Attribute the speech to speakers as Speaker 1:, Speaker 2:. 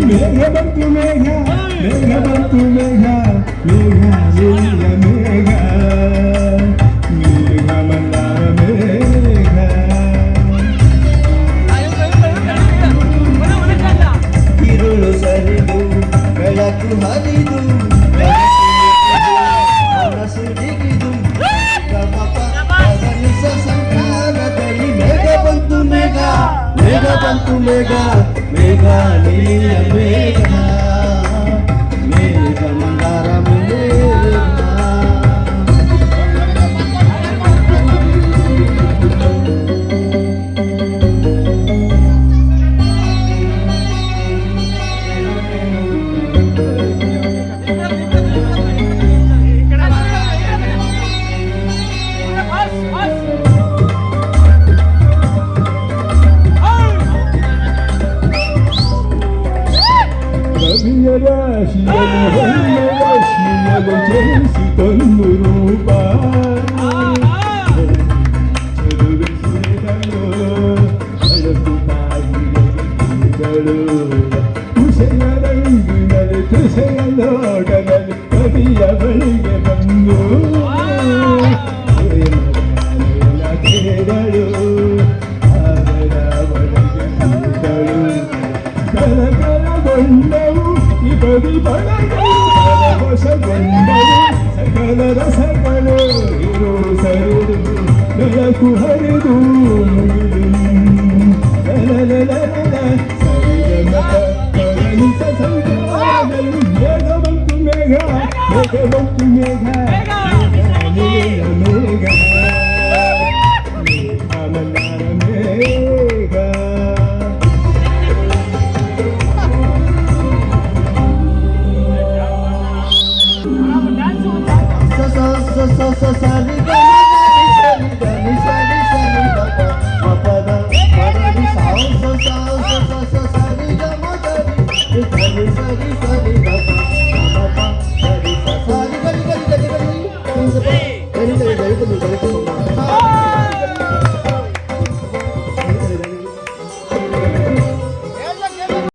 Speaker 1: ಮೇಘ ಬಂತು ಮೇಘ ಮೇಘ ಬಂತು ಮೇಘ ಮೇಘ ಮೇಘ ಮೇಘ ಮೇಘ ಮಂದಾರ ಮೇಘ
Speaker 2: ഇരുಳು ಸರಿದು ಬೆಳಕು ಹರಿದು ಮನಸ್ಸು ಜಿಗಿದು ಗಮನಿಸ ಸಂಕಾರದಲ್ಲಿ ಮೇಘ ಬಂತು ಮೇಘ ಮೇಘ ಬಂತು ಮೇಘ ಮೇಘ ನೀಲ ಮೇಘ ಮೇಘ ಮಂದಾರ ಮೇಘ
Speaker 1: ರವಿಯ ರಾಶಿಯನ್ನು ಹೊಳೆಯ ರಶ್ಮಿಯಲು ಜನಿಸಿ ತಂದು ರೂಪ ಚದುರಿಸಿದಳು ಅಳಕು ತಾಯಿಗಳು ತುಸೆಯ ರಂಗಿನಲ್ಲಿ ತುಸೆಯ ನೋಟದಲ್ಲಿ ಕವಿಯ ಬಳಿಗೆ ಬಂದು ಕೇಳಲು ಅದರ ಬಳಿಗೆ ಬಂದಳು ಕಲಕಲಗೊಂಡವು ಇಬರಿ ಬಳಗವು ಹೊಸಗೊಂಡವು ಸಕಲ ರಸಗಳು ಇರು ಸರಿದು ಬೆಳಕು ಹರಿದು ಮುಗಿದು ಸರಿಗಮಪ ಸಂಕಾರದಲ್ಲಿ ಮೇಘ ಬಂತು ಮೇಘ ಮೇಘ ಬಂತು ಮೇಘ ಮೇಘ ಮೇಘ ಮೇಘ ಮಂದಾರ ಮೇಘ